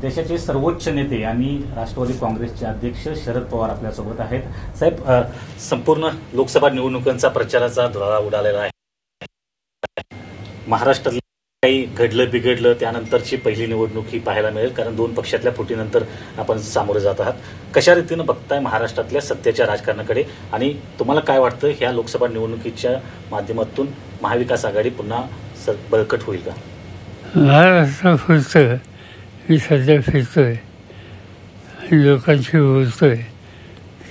देशाचे सर्वोच्च नेते आणि राष्ट्रवादी काँग्रेसचे अध्यक्ष शरद पवार आपल्यासोबत आहेत. साहेब, संपूर्ण लोकसभा निवडणुकांचा प्रचाराचा धुळा उडालेला आहे. महाराष्ट्रात काही घडलं बिघडलं त्यानंतरची पहिली निवडणूक ही पाहायला मिळेल, कारण दोन पक्षातल्या फुटीनंतर आपण सामोरे जात आहात. कशा रीतीनं बघताय महाराष्ट्रातल्या सत्तेच्या राजकारणाकडे, आणि तुम्हाला काय वाटतं ह्या लोकसभा निवडणुकीच्या माध्यमातून महाविकास आघाडी पुन्हा बळकट होईल का? महाराष्ट्र फिरतोय, मी सध्या फिरतोय आणि लोकांशी बोलतोय,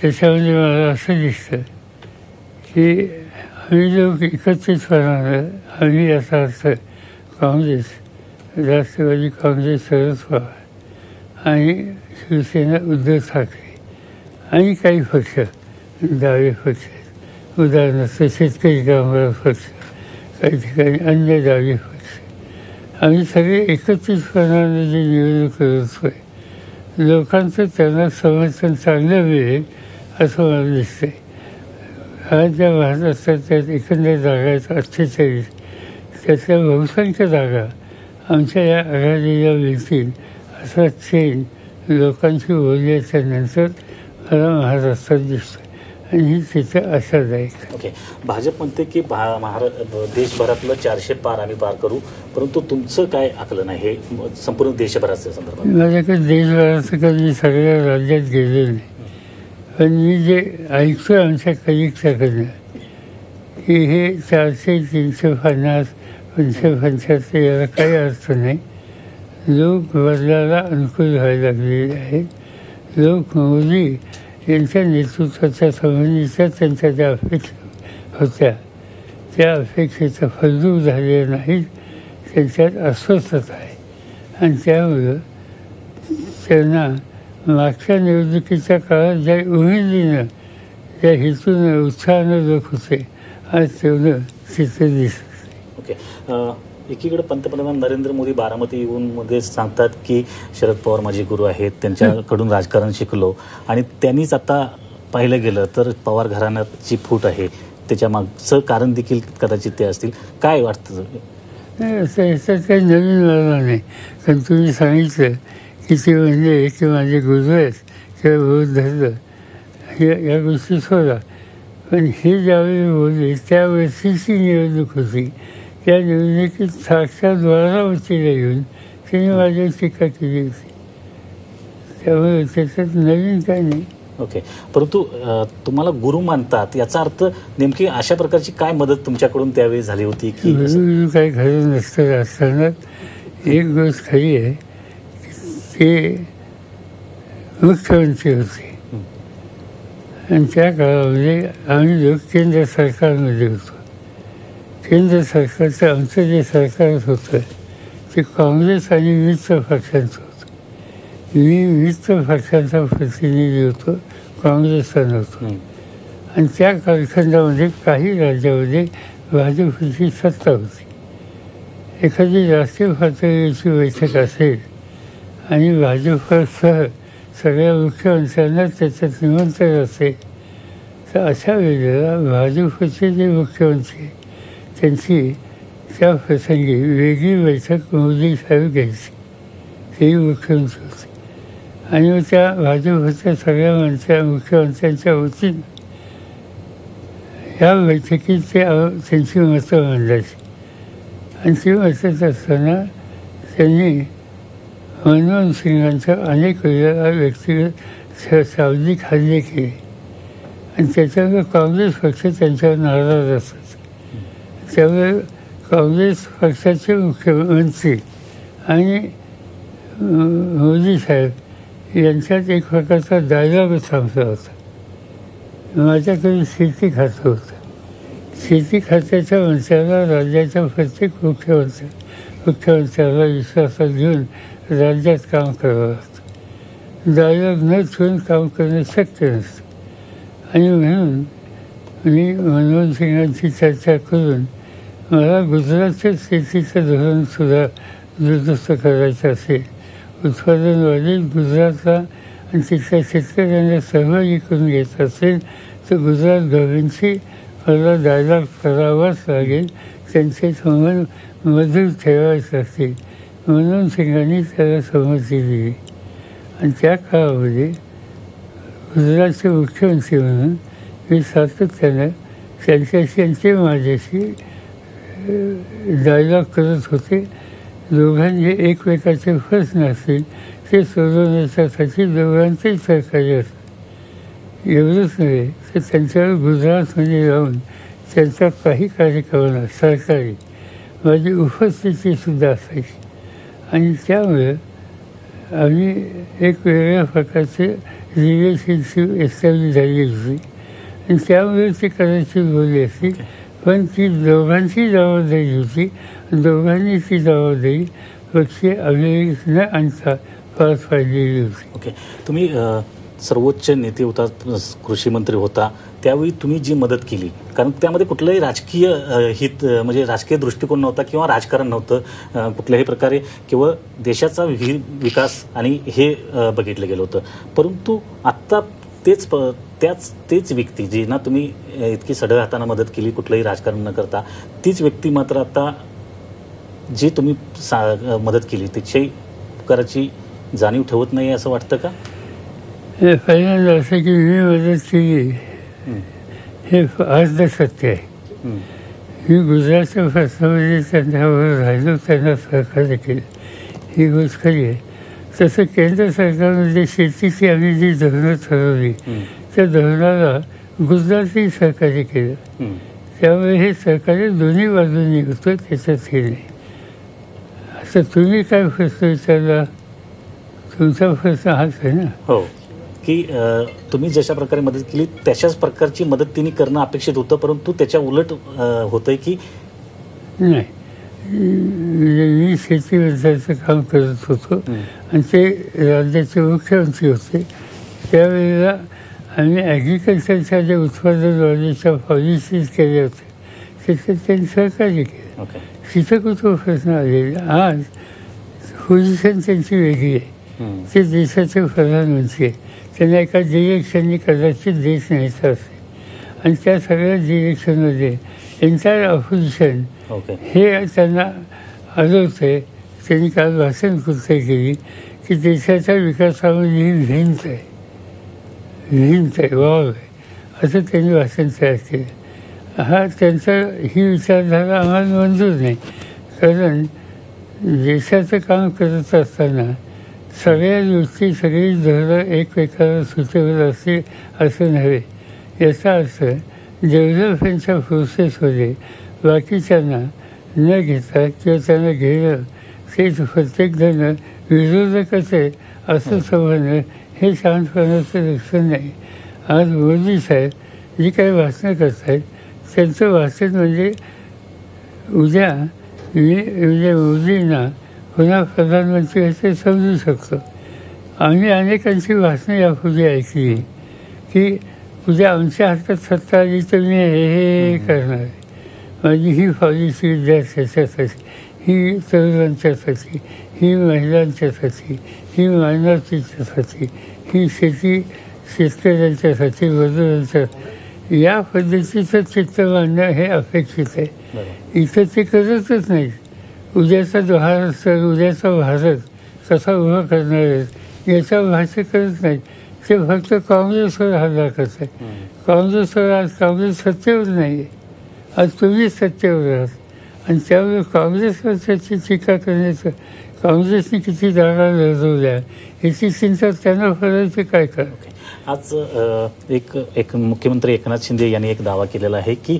त्याच्यामध्ये मला असं दिसतं की आम्ही लोक एकत्रितपणानं, आम्ही याचा अर्थ काँग्रेस, राष्ट्रवादी काँग्रेस शरद पवार आणि शिवसेना उद्धव ठाकरे आणि काही पक्ष, डावे पक्ष, उदाहरणार्थ शेतकरी कामगार पक्ष, काही ठिकाणी अन्य डावे पक्ष, आम्ही सगळे एकत्रितपणानं जे निवडणूक करतोय, लोकांचं त्यांना समर्थन चांगलं मिळेल असं मला दिसतंय. हा ज्या महाराष्ट्रात त्यात एकंदर जागा आहेत 48, त्यातल्या बहुसंख्य जागा आमच्या या आघाडीला मिळतील असा चेन लोकांशी बोलल्याच्या नंतर मला महाराष्ट्रात दिसतो आणि ही तिथं आशादायक. ओके, भाजप म्हणते की देशभरातलं 400 पार आम्ही पार करू, परंतु तुमचं काय आकलन आहे हे संपूर्ण देशभराच्या संदर्भात? माझ्याकडे देशभराचं कधी मी सगळ्या राज्यात गेलो नाही, पण मी जे ऐकतो आमच्या कलिगच्याकडनं की हे 400, 350, 575 याला काही अर्थ नाही. लोक बदलाला अनुकूल व्हायला लागलेले आहेत. लोक मोदी यांच्या नेतृत्वाच्या संबंधीच्या त्यांच्या ज्या अपेक्षा होत्या त्या अपेक्षेचा फलरूप झालेला नाही. त्यांच्यात अस्वस्थता आहे आणि त्यामुळं त्यांना मागच्या निवडणुकीच्या काळात ज्या उमेदीनं, ज्या हेतूनं, उत्साहानं लोक होते, आज तेवढं तिथं दिसत. ओके, एकीकडे पंतप्रधान नरेंद्र मोदी बारामती येऊन मध्ये सांगतात की शरद पवार माझे गुरु आहेत, त्यांच्याकडून राजकारण शिकलो, आणि त्यांनीच आता पाहिलं गेलं तर पवार घराण्याची फूट आहे, त्याच्या मागचं कारण देखील कदाचित ते असतील. काय वाटतं? नाही, असं ह्याच्यात काही नवीन मला नाही, कारण तुम्ही सांगितलं की ते म्हणजे की माझे गुरु आहेत किंवा बौद्ध धरलं, या गोष्टी सोडा. पण हे ज्यावेळी बोलले त्यावेळेसची निवडणूक होती, त्या निवडणुकीत साक्षात बारामतीला येऊन त्यांनी माझ्यावर टीका केली होती. त्यामुळे त्याच्यात नवीन काय नाही. ओके, परंतु तुम्हाला गुरु मानतात याचा अर्थ नेमकी अशा प्रकारची काय मदत तुमच्याकडून त्यावेळी झाली होती की? गुरु काही खरं नसतं राजकारणात. एक गोष्ट खरी आहे की ते मुख्यमंत्री होते आणि त्या काळामध्ये आम्ही लोक केंद्र सरकारमध्ये होतो. केंद्र सरकारचं आमचं जे सरकार होतं ते काँग्रेस आणि मित्र पक्षांचं होतं. मी मित्र पक्षांचा प्रतिनिधी होतो, काँग्रेसचा नव्हतो. आणि त्या कालखंडामध्ये काही राज्यामध्ये भाजपची सत्ता होती. एखादी राष्ट्रीय पातळीची बैठक असेल आणि भाजपसह सगळ्या मुख्यमंत्र्यांना त्याच्यात निमंत्रण असेल, तर अशा वेळेला भाजपचे जे मुख्यमंत्री त्यांची त्या प्रसंगी वेगळी बैठक मोदी साहेब घ्यायची, तेही मुख्यमंत्री होते. आणि मग त्या भाजपच्या सगळ्या मुख्यमंत्र्यांच्या वतीनं ह्या बैठकीत ते त्यांची मतं मांडायची. आणि ती मतं असताना त्यांनी मनमोहन सिंगांच्या अनेक वेळेला व्यक्तिगत शाब्दिक हल्ले केले आणि त्याच्यामुळे काँग्रेस पक्ष त्यांच्यावर नाराज असतात. त्यामुळे काँग्रेस पक्षाचे मुख्यमंत्री आणि मोदी साहेब यांच्यात एक प्रकारचा डायलॉग थांबला होता. माझ्याकडे शेती खातं होतं. शेती खात्याच्या मंत्र्याला राज्याच्या प्रत्येक मुख्यमंत्र्याला विश्वासात घेऊन राज्यात काम करावं लागतं. डायलॉग न ठेवून काम करणं शक्य नसतं. आणि म्हणून मी मनमोहन सिंगांची चर्चा करून मला गुजरातच्या शेतीचं धोरणसुद्धा दुरुस्त करायचं असेल, उत्पादन वाढीत गुजरातला आणि तिथल्या शेतकऱ्यांना सहभागी करून घ्यायचं असेल, तर गुजरात गव्हर्नमेंटशी मला डायलॉग करावाच लागेल. त्यांचे संबंध मधुर ठेवायचे असतील. मनमोहन सिंगांनी त्याला संमती दिली आणि त्या काळामध्ये गुजरातचे मुख्यमंत्री म्हणून मी सातत्यानं त्यांच्याशी आणि ते माझ्याशी डायलॉग करत होते. दोघांचे एकमेकाचे प्रश्न असतील ते सोडवण्यासाठी दोघांचेही सहकार्य असतं. एवढंच नव्हे तर त्यांच्यावर गुजरातमध्ये जाऊन त्यांच्या काही कार्यक्रमांना सरकारी माझी उपस्थितीसुद्धा असायची आणि त्यामुळे आम्ही एक वेगळ्या प्रकारचे रिलेशनशिप एस्टॅब्लिश झाली होती आणि त्यामुळे ती कदाचित बोलली असती. पण ती दोघांची जबाबदारी होती. दोघांनी ती जबाबदारी पक्षी अमेरिकेत न आणता पार पाडलेली होती. ओके, तुम्ही सर्वोच्च नेते होता, कृषी मंत्री होता, त्यावेळी तुम्ही जी मदत केली, कारण त्यामध्ये कुठलंही राजकीय हित म्हणजे राजकीय दृष्टिकोन नव्हता किंवा राजकारण नव्हतं कुठल्याही प्रकारे, केवळ देशाचा विकास आणि हे बघितलं गेलं होतं. परंतु आत्ता तेच व्यक्ती जी ना तुम्ही इतकी सढळ हाताने मदत केली कुठलंही राजकारण न करता, तीच व्यक्ती मात्र आता जी तुम्ही मदत केली त्याची उपकाराची जाणीव ठेवत नाही असं वाटतं का? पहिल्यांदा असं की मी मदत केली हे अर्ध सत्य आहे. मी गुजरातच्या प्रश्नामध्ये त्यांच्यावर राहिलो, त्यांना सहकार्य केलं, ही गोष्ट खरी आहे. तसं केंद्र सरकारमध्ये शेतीची आम्ही जी धोरणं ठरवली त्या धोरणाला गुजरातही सहकार्य केलं. त्यामुळे हे सहकार्य दोन्ही बाजूंनी होतं, त्याच्यात हे नाही. आता तुम्ही काय प्रश्न विचारला, तुमचा प्रश्न हाच आहे ना? हो, की तुम्ही जशा प्रकारे मदत केली तशाच प्रकारची मदत तिने करणं अपेक्षित होतं, परंतु त्याच्या उलट होतंय की नाही. मी शेतीबद्दलचं काम करत होतो आणि ते राज्याचे मुख्यमंत्री होते. त्यावेळेला आम्ही ॲग्रिकल्चरच्या ज्या उत्पादन वाढीच्या पॉलिसीज केल्या होत्या त्याच्यात त्यांनी सहकार्य केलं. तिथं कुठं प्रश्न आलेला. आज पोझिशन त्यांची वेगळी आहे. ते देशाचे प्रधानमंत्री आहे. त्यांना एका डिरेक्शननी कदाचित देश न्यायचा असेल आणि त्या सगळ्या डिरेक्शनमध्ये एंटायर ऑपोजिशन हे त्यांना आढळतं आहे. त्यांनी काल भाषण कृत्य केली की देशाच्या विकासामध्ये ही भिंत आहे, वाव आहे, असं त्यांनी भाषण तयार केलं. हा त्यांचा ही विचारधारा आम्हाला मंजूर नाही, कारण देशाचं काम करत असताना सगळ्या गोष्टी सगळी धोरणं एकमेकाला सुचवत असते असं नव्हे. याचा अर्थ डेव्हलपमेंटच्या प्रोसेसमध्ये बाकीच्यांना न घेता किंवा त्यांना घेणं तेच प्रत्येकजण विरोधकच आहे असं समजणं हे शहाणपणाचं लक्षण नाही. आज मोदी साहेब जी काही भाषणं करत आहेत त्यांचं भाषण म्हणजे उद्या मोदींना पुन्हा प्रधानमंत्री असे समजू शकतो. आम्ही अनेकांची भाषणं यापूर्वी ऐकली की उद्या आमच्या हातात सत्ता आली तर मी हे करणार आहे, माझी ही पॉलिसी विद्यार्थ्याच्यासाठी, ही तरुणांच्यासाठी, ही महिलांच्यासाठी, ही मायनॉरिटीच्यासाठी, ही शेतकऱ्यांच्यासाठी, मजुरांच्या, या पद्धतीचं चित्र मांडणं हे अपेक्षित आहे. इथं ते करतच नाही. उद्याचा महाराष्ट्र, उद्याचा भारत कसा उभा करणार आहे याचा भाष्य करत नाही. ते फक्त काँग्रेसवर हल्ला करत आहे. काँग्रेसवर आज काँग्रेस सत्तेवर नाही आहे, आज तुम्हीच सत्तेवर आहात आणि त्यामुळे काँग्रेसवर त्याची टीका करण्याचं, काँग्रेसने किती जागा लढवल्या याची चिंता त्यांना करायची काय करा. आज एक मुख्यमंत्री एकनाथ शिंदे यांनी एक दावा केलेला आहे की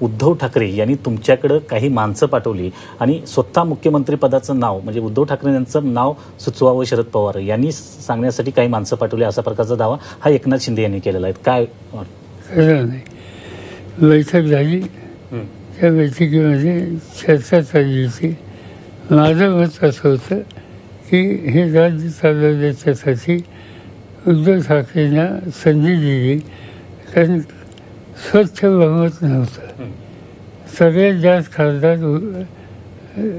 उद्धव ठाकरे यांनी तुमच्याकडं काही माणसं पाठवली आणि स्वतः मुख्यमंत्री पदाचं नाव म्हणजे उद्धव ठाकरे यांचं नाव सुचवावं शरद पवार यांनी सांगण्यासाठी काही माणसं पाठवली, असा प्रकारचा दावा हा एकनाथ शिंदे यांनी केलेला आहे. काय खरं नाही. बैठक झाली, त्या बैठकीमध्ये चर्चा चालली होती. माझं मत असं होतं की हे राज्य चालवण्याच्यासाठी उद्धव ठाकरेंना संधी दिली, कारण स्वच्छ बहुमत नव्हतं. सगळ्यात जास्त खासदार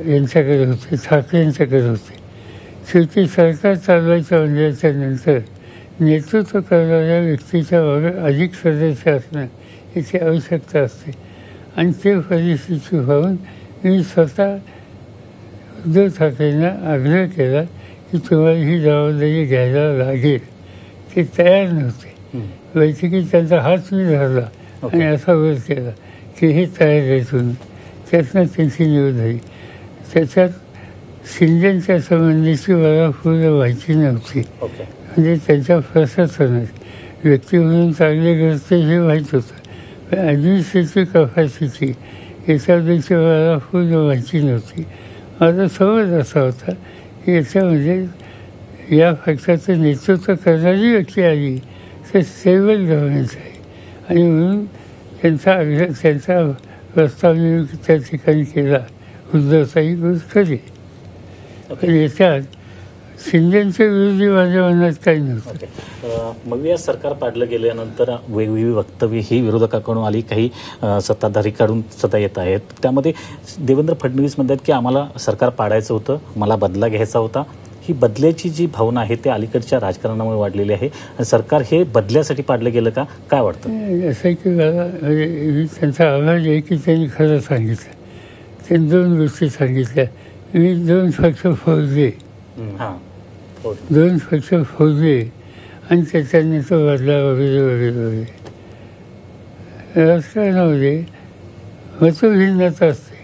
यांच्याकडे होते, ठाकरे यांच्याकडे होते. शेवटी सरकार चालवायचं म्हणल्याच्या नंतर नेतृत्व करणाऱ्या व्यक्तीच्या मागे अधिक सदस्य असणं याची आवश्यकता असते आणि ते परिस्थिती पाहून मी स्वतः उद्धव ठाकरेंना आग्रह केला की तुम्हाला ही जबाबदारी घ्यायला लागेल. ते तयार नव्हते. बैठकीत त्यांचा हात मी धरला आणि असा विरोध केला की हे तयार आहे तुम्ही. त्यातनं त्यांची निवड झाली. त्याच्यात शिंदेच्या संबंधीची मला पूर्ण माहिती नव्हती. म्हणजे त्यांच्या प्रशासनात व्यक्ती म्हणून चांगले ग्रस्त हे माहीत होतं, पण ॲडमिनिस्ट्रेटिव्ह कपॅसिटी याच्याबद्दलची मला पूर्ण माहिती नव्हती. माझा समज असा होता की याच्यामध्ये या पक्षाचं नेतृत्व करणारी व्यक्ती आली तर स्टेबल गव्हर्नन्स आहे आणि म्हणून त्यांचा प्रस्ताव मी त्या ठिकाणी केला. उद्धवताही गोष्ट खरी, पण याच्यात शिंदेच्या विरोधी माझ्या मनात काही नव्हतं. मग या सरकार पाडलं गेल्यानंतर वेगवेगळी वक्तव्य ही विरोधकाकडून आली, काही सत्ताधारीकडून सध्या येत आहेत. त्यामध्ये देवेंद्र फडणवीस म्हणतात की आम्हाला सरकार पाडायचं होतं, मला बदला घ्यायचा होता. ही बदल्याची जी भावना आहे ते अलीकडच्या राजकारणामुळे वाढलेली आहे आणि सरकार हे बदल्यासाठी पाडलं गेलं का, काय वाटतं? असं की मला म्हणजे मी त्यांचा आभार आहे की त्यांनी खरं सांगितलं. त्यांनी 2 गोष्टी सांगितल्या. मी 2 पक्ष फोडले, 2 पक्ष फोडले आणि त्याच्याने तो बदला वगैरे वगैरे वगैरे. राजकारणामध्ये मतभिन्नता असते.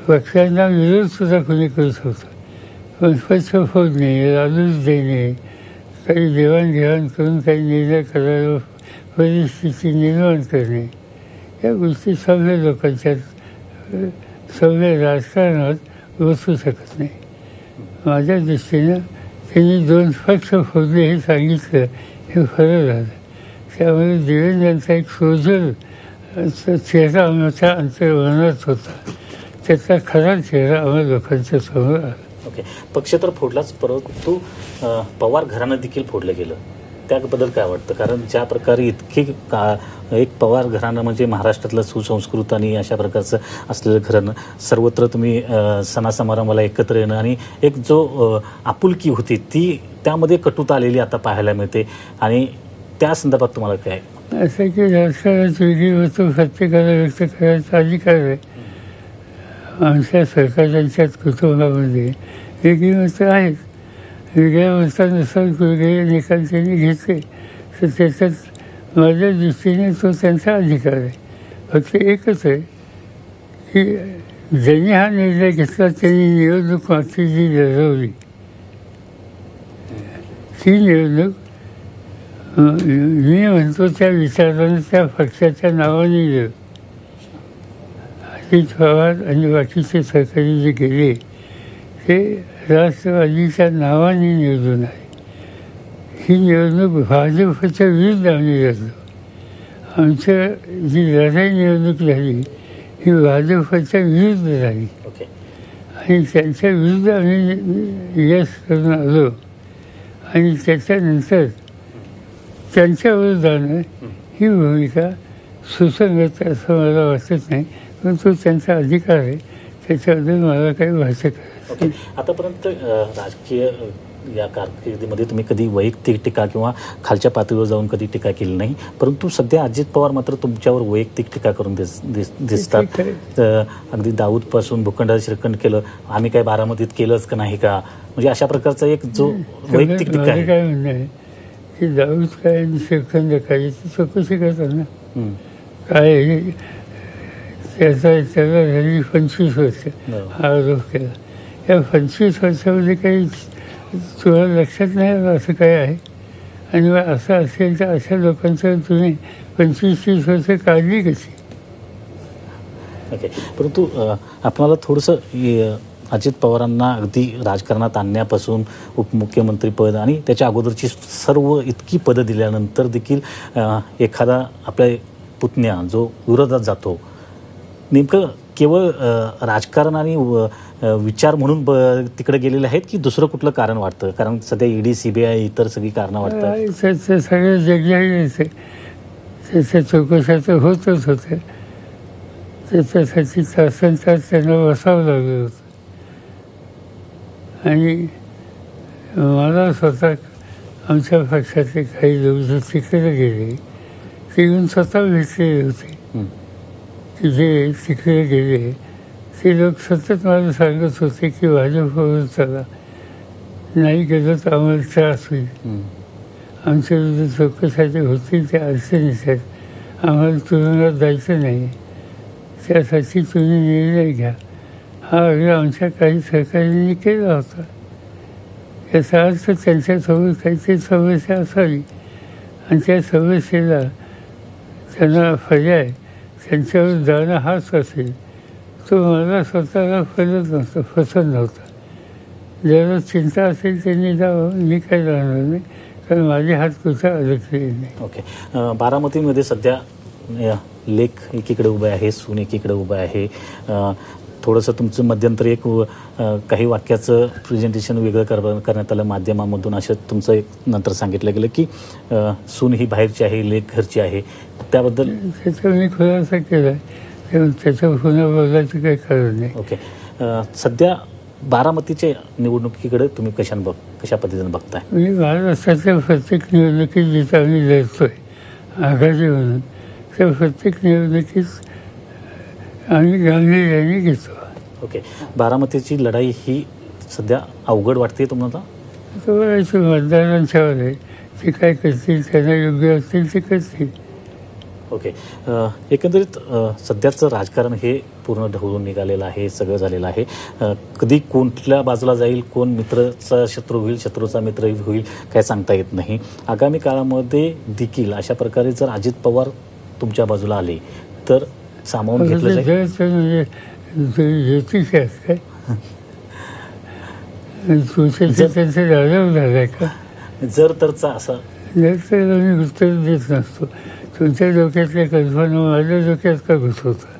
पक्षांना विरोधसुद्धा कोणी करू शकतो, पण पक्ष फोडणे, लालूच देणे, काही देवाणघेवाण करून काही निर्णय करायला परिस्थिती निर्माण करणे, या गोष्टी सगळ्या लोकांच्या सगळ्या राजकारणात बसू शकत नाही. माझ्या दृष्टीनं त्यांनी 2 पक्ष फोडले हे सांगितलं, हे खरं झालं. त्यामुळे देवेंद्रांचा एक सोजल चेहरा आमच्या अंतर्मनात होता. त्याचा खरा चेहरा आम्हा लोकांच्या समोर आला. ओके, पक्ष तर फोडलाच, परंतु पवार घराणं देखील फोडलं गेलं. त्याबद्दल काय वाटतं? कारण ज्या प्रकारे इतके एक पवार घराणं म्हणजे महाराष्ट्रातलं सुसंस्कृत आणि अशा प्रकारचं असलेलं घराणं, सर्वत्र तुम्ही सणासमारंभाला एकत्र येणं आणि एक जो आपुलकी होती ती त्यामध्ये कटुता आलेली आता पाहायला मिळते. आणि त्या संदर्भात तुम्हाला काय? असं की राजकारणात वेगळी वस्तू प्रत्येकाला व्यक्त करायचा अधिकार आहे. आमच्या सरकारांच्या कुटुंबामध्ये वेगळी मतं आहेत. वेगळ्या मतानुसार वेगळे निकाल त्यांनी घेतले तर त्याच्यात माझ्या दृष्टीने तो त्यांचा अधिकार आहे. फक्त एकच आहे की ज्यांनी हा निर्णय घेतला त्यांनी निवडणूक मागची जी लढवली ती निवडणूक मी म्हणतो त्या विचारानं त्या पक्षाच्या नावाने गेलं. अजित पवार आणि बाकीचे सहकारी जे गेले ते राष्ट्रवादीच्या नावाने निवडून आहे. ही निवडणूक भाजपच्या विरुद्ध आम्ही लढलो. आमचं जी लढाई निवडणूक झाली ही भाजपच्या विरुद्ध झाली आणि त्यांच्या विरुद्ध आम्ही यश करून आलो. आणि त्याच्यानंतर त्यांच्या विरोधानं ही भूमिका सुसंगत असं मला वाटत नाही, पण तो त्यांचा अधिकार आहे. त्याच्याबद्दल मला काही भाष्य करायचं. आतापर्यंत राजकीय या कारकिर्दीमध्ये तुम्ही कधी वैयक्तिक टीका किंवा खालच्या पातळीवर जाऊन कधी टीका केली नाही, परंतु सध्या अजित पवार मात्र तुमच्यावर वैयक्तिक टीका करून दिसतात. अगदी दाऊदपासून भूखंडाला श्रीखंड केलं, आम्ही काय बारामतीत केलंच का नाही का, म्हणजे अशा प्रकारचा एक जो वैयक्तिक टीका आहे. काय म्हणणं आहे की दाऊद काय आणि श्रीखंड काय याची चौकशी करतात ना. काय त्याला झाली 25 वर्ष हा आरोप केला. या 25 वर्षामध्ये काही तुला लक्षात नाही आलं असं काय आहे? आणि मग असं असेल तर अशा लोकांचं तुम्ही 25-30 वर्ष काढली कशी? ओके, परंतु आपल्याला थोडंसं अजित पवारांना अगदी राजकारणात आणण्यापासून उपमुख्यमंत्रीपद आणि त्याच्या अगोदरची सर्व इतकी पदं दिल्यानंतर देखील एखादा आपल्या पुतण्या जो विरोधात जातो, नेमकं केवळ राजकारण आणि विचार म्हणून तिकडे गेलेले आहेत की दुसरं कुठलं कारण वाटतं? कारण सध्या ईडी, CBI इतर सगळी कारणं वाटतात. सगळं जगलेलं त्याच्या चौकशाचं होतच होतं. त्याच्यासाठी तासन तास त्यांना बसावं लागलं होतं. आणि मला स्वतः आमच्या पक्षातले काही लोक जे तिकडे गेले ते येऊन स्वतः भेटलेले होते. की जे तिकडे गेले ते लोक सतत मला सांगत होते की भाजपवर चला, नाही गेलं तर आम्हाला त्रास होईल, आमच्या विरुद्ध चौकशाचे होतील त्या अडचणीत आहेत, आम्हाला तुरुंगात जायचं नाही, त्यासाठी तुम्ही निर्णय घ्या. हा आग्रह आमच्या काही सहकाऱ्यांनी केला होता. याचा अर्थ त्यांच्यासोबत काहीतरी समस्या असावी आणि त्या समस्येला त्यांना पर्याय त्यांच्यावर जाणं हाच असेल. तो मला स्वतःला पसंत नव्हता. ज्याला चिंता असेल त्यांनी जावं, मी काय जाणार नाही, कारण माझे हात कुठे अडकले नाही. ओके. बारामतीमध्ये सध्या लेख एकीकडे उभे आहे, सून एकीकडे उभं आहे. थोडंसं तुमचं मध्यंतरी एक काही वाक्याचं प्रेझेंटेशन वेगळं करण्यात आलं माध्यमामधून, असं तुमचं एक नंतर सांगितलं गेलं की सून ही बाहेरची आहे, लेख घरची आहे. त्याबद्दल त्याचा मी खुलासा केला, त्याच्या पुन्हा बोलायचं काही कारण नाही. ओके. सध्या बारामतीच्या निवडणुकीकडे तुम्ही कशा पद्धतीने बघताय? मी महाराष्ट्रातल्या प्रत्येक निवडणुकीत जिथं आम्ही लढतोय आघाडी म्हणून, त्या प्रत्येक निवडणुकीत आम्ही गांभीर्याने घेतो. ओके. बारामतीची लढाई ही सध्या अवघड वाटते तुम्हाला? तर बघायचं मतदारांच्यावर आहे, ते काय करतील, त्यांना योग्य असतील ते करतील. ओके. एकंदरीत सध्याचं राजकारण हे पूर्ण ढवळून निघालेलं आहे, सगळं झालेलं आहे. कधी कोणत्या बाजूला जाईल, कोण मित्राचा शत्रू होईल, शत्रूचा मित्र होईल, काय सांगता येत नाही. आगामी काळामध्ये देखील अशा प्रकारे जर अजित पवार तुमच्या बाजूला आले तर सामावून घेतलं जाईल? म्हणजे ज्योतिष आहेत काय, त्यांचं डायलॉग झालाय का? जर तरचा असा जर तर आम्ही उत्तर देत नसतो. तुमच्या डोक्यातल्या कल्पना माझ्या डोक्यात का घुसवतात?